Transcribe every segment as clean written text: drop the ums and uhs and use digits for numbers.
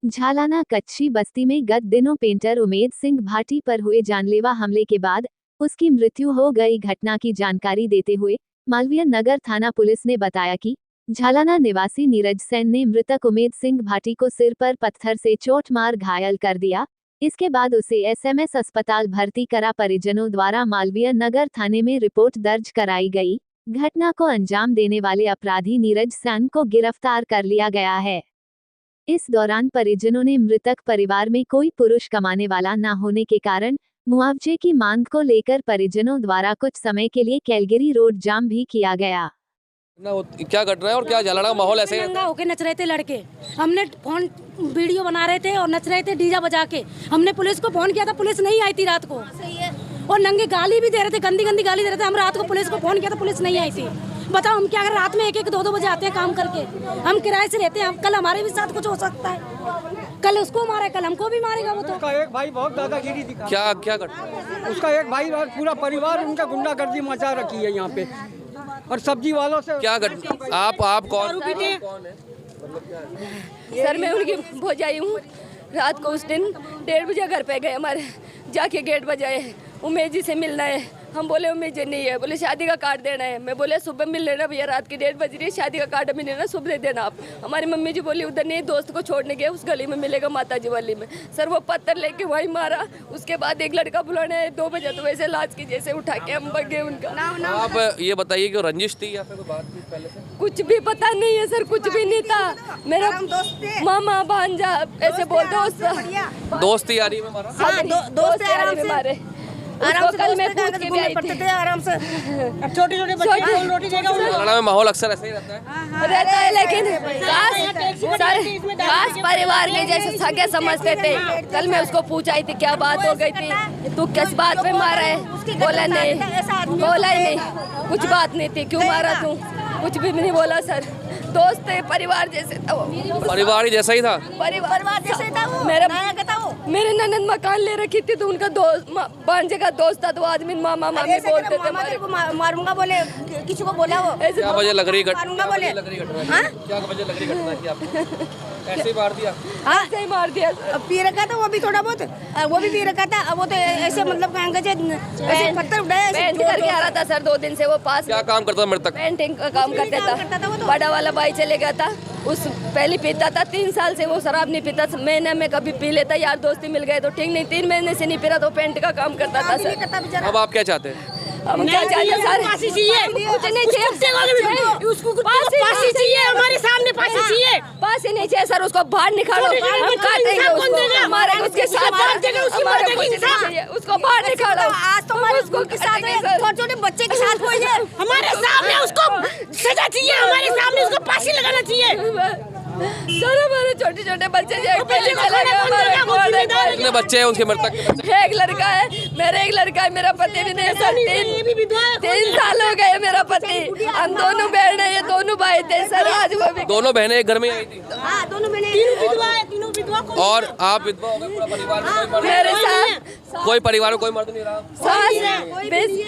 झालाना कच्ची बस्ती में गत दिनों पेंटर उमेद सिंह भाटी पर हुए जानलेवा हमले के बाद उसकी मृत्यु हो गई। घटना की जानकारी देते हुए मालवीय नगर थाना पुलिस ने बताया कि झालाना निवासी नीरज सेन ने मृतक उमेद सिंह भाटी को सिर पर पत्थर से चोट मार घायल कर दिया। इसके बाद उसे एसएमएस अस्पताल भर्ती करा। परिजनों द्वारा मालवीय नगर थाने में रिपोर्ट दर्ज कराई गई। घटना को अंजाम देने वाले अपराधी नीरज सेन को गिरफ्तार कर लिया गया है। इस दौरान परिजनों ने मृतक परिवार में कोई पुरुष कमाने वाला न होने के कारण मुआवजे की मांग को लेकर परिजनों द्वारा कुछ समय के लिए कैलगरी रोड जाम भी किया गया। क्या घट रहा है और क्या झालाना का माहौल ऐसे नंगा होके नच रहे थे लड़के। हमने फोन वीडियो बना रहे थे और नच रहे थे डीजा बजा के। हमने पुलिस को फोन किया था, पुलिस नहीं आई थी रात को। और नंगे गाली भी दे रहे थे, गंदी गंदी गाली दे रहे थे। हम रात को पुलिस को फोन किया था, पुलिस नहीं आई थी। बताओ हम क्या अगर रात में 1-1, 2-2 बजे आते हैं काम करके। हम किराए से रहते हैं, कल हमारे भी साथ कुछ हो सकता है। कल उसको मारा, कल हमको भी मारेगा वो तो। उसका एक भाई बहुत दादागिरी दिखा। क्या घटना? उसका एक भाई और पूरा परिवार उनका गुंडागर्दी मचा रखी है यहाँ पे। और सब्जी वालों से क्या घटना? आप कौन है? सर मैं उनकी भौजाई हूँ। रात को उस दिन 1:30 बजे घर पे गए, हमारे जाके गेट बजाए, उमेश जी से मिलना है। हम बोले उमेश जी नहीं है, बोले शादी का कार्ड देना है। मैं बोले सुबह मिल लेना भैया, रात की 1:30 बज रही है, शादी का कार्ड मिल लेना, सुबह दे देना आप। हमारी मम्मी जी बोली उधर नहीं, दोस्त को छोड़ने गए, उस गली में मिलेगा माता जी वाली में। सर वो पत्थर लेके वहीं मारा। उसके बाद एक लड़का बुलाने 2 बजे, तो वैसे लाज की जैसे उठा के हम भगे उनका। आप ये बताइए कि रंजिश थी या फिर कोई बात थी पहले से? कुछ भी पता नहीं है सर, कुछ भी नहीं था। मेरा मामा भांजा ऐसे बोलते दोस्ती यारी में मारा? दोस्त यारी में मारे। आराम से कल मैं पूछ के भी आई थी। आराम से छोटे-छोटे बच्चे को रोटी देगा। झालाना में माहौल अक्सर ऐसे ही रहता है। लेकिन खास परिवार के जैसे सगे समझते थे। कल मैं उसको पूछ आई थी क्या बात हो गई थी, तू किस बात पे मारा है? बोला नहीं, बोला ही नहीं, कुछ बात नहीं थी, क्यों मारा तू? कुछ भी नहीं बोला सर। दोस्त थे, परिवार जैसे था वो। परिवार ही जैसा ही था? परिवार जैसे था वो। मेरे ननद मकान ले रखी थी, तो उनका दोस्त भांजे का दोस्त था, तो आदमी मामा मामी बोलते थे। मारूंगा बोले, किसी को बोला वो। क्या वजह लग रही घटना? मारूंगा बोले। क्या वजह लग रही घटना की आपको? ऐसे ही मार दिया? ऐसे ही मार दिया। पी रखा था वो भी थोड़ा बहुत, वो भी पी रखा था। वो तो ऐसे मतलब ऐसे पत्थर उठाया, पेंट करके आ रहा था सर 2 दिन से वो पास। क्या काम करता था मृतक? पेंटिंग का काम करता था। बड़ा वाला भाई चले गया था, उस पहले पीता था। 3 साल से वो शराब नहीं पीता। महीने में कभी पी लेता, यार दोस्ती मिल गए तो ठीक, नहीं 3 महीने से नहीं पी रहा, तो पेंट का काम करता था सर। अब आप क्या चाहते हैं? हम क्या चाहते हैं सर? फांसी चाहिए, कुछ नहीं चाहिए, उसको फांसी चाहिए, हमारे सामने फांसी चाहिए। फांसी नहीं चाहिए सर, उसको बाहर निकालो, हम काटेंगे उसको, हमारे उसके साथ हमारे कुछ नहीं चाहिए, उसको बाहर निकालो। आज तो हमारे उसको के साथ छोटे बच्चे के साथ हुई है, हमारे सामने उसको सजा चाहिए, हमारे सामने उसको फांसी लगाना चाहिए। सर हमारे छोटे बच्चे कितने बच्चे हैं उसके मृतक के? एक लड़का है, मेरा एक लड़का है, मेरा पति भी नहीं है सर। 3 साल हो गए मेरा पति। हम दोनों बहन है, ये दोनों भाई थे सर। आज वो भी दोनों बहनें एक घर में आई थी? दोनों बहनें, तीनों विधवा। और आप विधवा हो गए, पूरा परिवार में कोई मेरे साथ कोई परिवार में कोई मर्द नहीं रहा?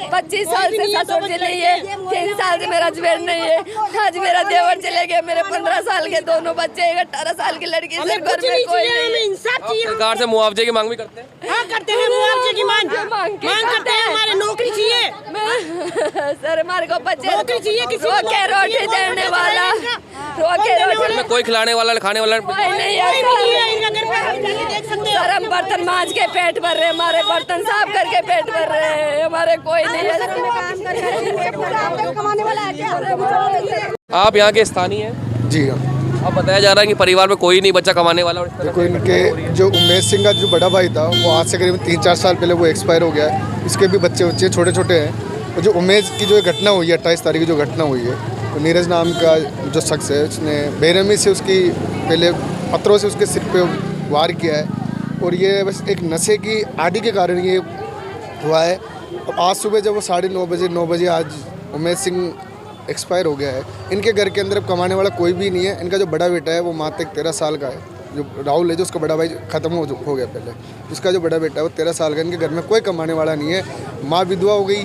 25 साल से ससुर जी नहीं है, 3 साल से मेरा हस्बैंड नहीं है। आज मेरा देवर चले गए, मेरे 15 साल के दोनों बच्चे, 18 साल की लड़की। सर घर में कोई नहीं। सरकार से मुआवजे की मांग भी करते हैं? हाँ करते हैं, मुआवजे की मांग करते हैं। हमारे नौकरी चाहिए सर, हमारे को बच्चे नौकरी चाहिए, किसी को रोके रोटी देने वाला, रोके रोटी में कोई खिलाने वाला खाने वाला नहीं है सर। हम बर्तन मांज के पेट भर रहे हैं, हमारे बर्तन साफ करके पेट भर रहे हैं, हमारे कोई नहीं है। आप यहाँ के स्थानीय हैं? जी हाँ। अब बताया जा रहा है कि परिवार में कोई नहीं बच्चा कमाने वाला। देखो, इनके जो उमेश सिंह का जो बड़ा भाई था, वो आज से करीब 3-4 साल पहले वो एक्सपायर हो गया है। इसके भी बच्चे छोटे छोटे हैं। तो जो उमेश की जो घटना हुई है, 28 तारीख की जो घटना हुई है, तो नीरज नाम का जो शख्स है, उसने बेरहमी से उसकी पहले पत्थरों से उसके सिर पे वार किया है। और ये बस एक नशे की आदी के कारण ये हुआ है। अब आज सुबह जब वो 9:30 बजे आज उमेश सिंह एक्सपायर हो गया है। इनके घर के अंदर अब कमाने वाला कोई भी नहीं है। इनका जो बड़ा बेटा है वो मात्र 13 साल का है, जो राहुल है, जो उसका बड़ा भाई ख़त्म हो गया पहले। उसका जो बड़ा बेटा है वो 13 साल का। इनके घर में कोई कमाने वाला नहीं है। माँ विधवा हो गई,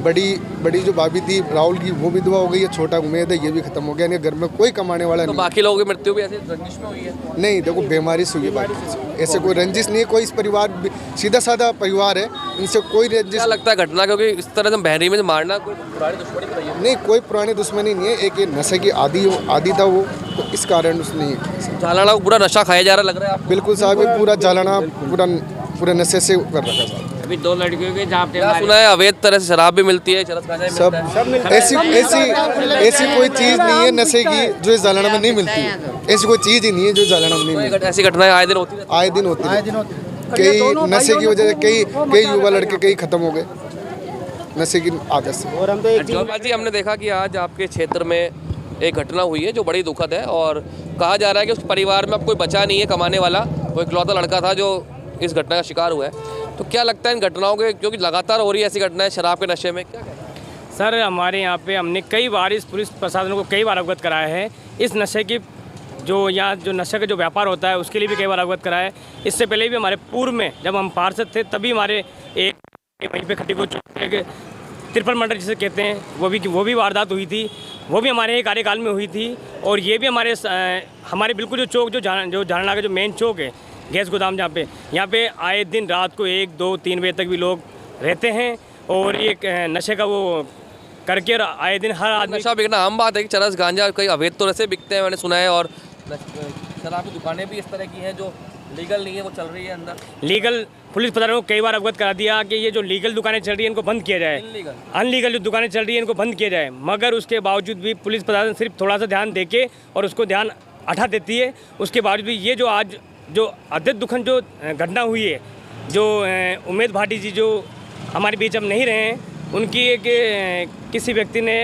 बड़ी जो भाभी थी राहुल की, वो विधवा हो गई है। छोटा उम्मीद है, ये भी खत्म हो गया। नहीं, घर में कोई कमाने वाला तो नहीं। बाकी लोगों की मृत्यु भी ऐसे रंजिश में हुई है? नहीं, देखो बीमारी से हुई है बाकी, ऐसे कोई रंजिश नहीं है। कोई इस परिवार सीधा साधा परिवार है, इनसे कोई रंजिश। क्या लगता है घटना, क्योंकि इस तरह से बहरी में मारना कोई पुरानी दुश्मनी तो नहीं है? नहीं, कोई पुरानी दुश्मनी नहीं है। एक ये नशे की आदी था वो, तो इस कारण उसने झालाना को पूरा नशा खाया जा रहा लग रहा है आपको? बिल्कुल साहब, ये पूरा जालाना पूरा नशे से कर रखा है साहब। अभी 2 लड़कियों के जहाँ पे क्या सुना है अवैध तरह से शराब भी मिलती है, चरस गांजा भी सब मिलता है? ऐसी कोई चीज़ नहीं है नशे की जो इस जालाना में नहीं मिलती है। ऐसी कोई चीज़ ही नहीं है जो जालाना में नहीं मिलती। ऐसी घटनाएं आए दिन होती रहती आए दिन होती है। कई नशे की वजह से कई युवा लड़के कई खत्म हो गए नशे की आदत से। जोरपाल जी, हमने देखा कि आज आपके क्षेत्र में एक घटना हुई है जो बड़ी दुखद है, और कहा जा रहा है कि उस परिवार में अब कोई बचा नहीं है कमाने वाला। वो इकलौता लड़का था जो इस घटना का शिकार हुआ है। तो क्या लगता है इन घटनाओं के, क्योंकि लगातार हो रही है ऐसी घटनाएं शराब के नशे में, क्या कहते हैं? सर हमारे यहाँ पे हमने कई बार इस पुलिस प्रशासन को कई बार अवगत कराया है। इस नशे की जो यहाँ जो नशे का जो व्यापार होता है उसके लिए भी कई बार अवगत कराया है। इससे पहले भी हमारे पूर्व में जब हम पार्षद थे तभी हमारे एक वहीं पे खट्टी को ट्रिपल मर्डर जिसे कहते हैं वो भी वारदात हुई थी। वो भी हमारे कार्यकाल में हुई थी। और ये भी हमारे बिल्कुल जो चौक जो झालना का जो मेन चौक है गैस गोदाम, जहाँ पे यहाँ पे आए दिन रात को 1, 2, 3 बजे तक भी लोग रहते हैं। और ये नशे का वो करके आए दिन हर आदमी नशा बिकना आम बात है कि चरस गांजा कई अवैध तो ऐसे बिकते हैं, मैंने सुना है। और शराब की दुकानें भी इस तरह की हैं जो लीगल नहीं है, वो चल रही है अंदर। लीगल पुलिस प्रशासन को कई बार अवगत करा दिया कि ये जो लीगल दुकानें चल रही हैं इनको बंद किया जाए, अनलीगल जो दुकानें चल रही हैं इनको बंद किया जाए। मगर उसके बावजूद भी पुलिस प्रशासन सिर्फ थोड़ा सा ध्यान देके और उसको ध्यान हटा देती है। उसके बावजूद भी ये जो आज जो अत्यंत दुखद जो घटना हुई है, जो उमेश भाटी जी जो हमारे बीच अब नहीं रहे हैं, उनकी एक किसी व्यक्ति ने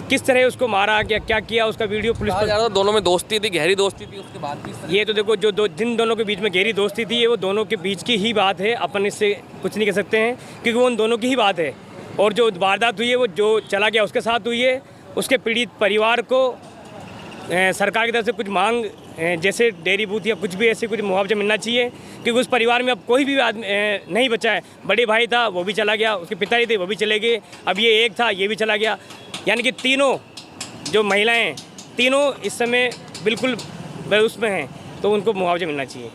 किस तरह उसको मारा, क्या किया, उसका वीडियो पुलिस पर। दोनों में दोस्ती थी, गहरी दोस्ती थी, उसके बाद भी ये तो देखो जिन दोनों के बीच में गहरी दोस्ती थी, ये वो दोनों के बीच की ही बात है। अपन इससे कुछ नहीं कह सकते हैं क्योंकि वो उन दोनों की ही बात है। और जो वारदात हुई है वो जो चला गया उसके साथ हुई है। उसके पीड़ित परिवार को सरकार की तरफ से कुछ मांग जैसे डेयरी बूथ या कुछ भी ऐसे कुछ मुआवजा मिलना चाहिए, क्योंकि उस परिवार में अब कोई भी आदमी नहीं बचा है। बड़े भाई था वो भी चला गया, उसके पिताजी थे वो भी चले गए, अब ये एक था ये भी चला गया। यानी कि तीनों जो महिलाएं तीनों इस समय बिल्कुल उसमें हैं, तो उनको मुआवजा मिलना चाहिए।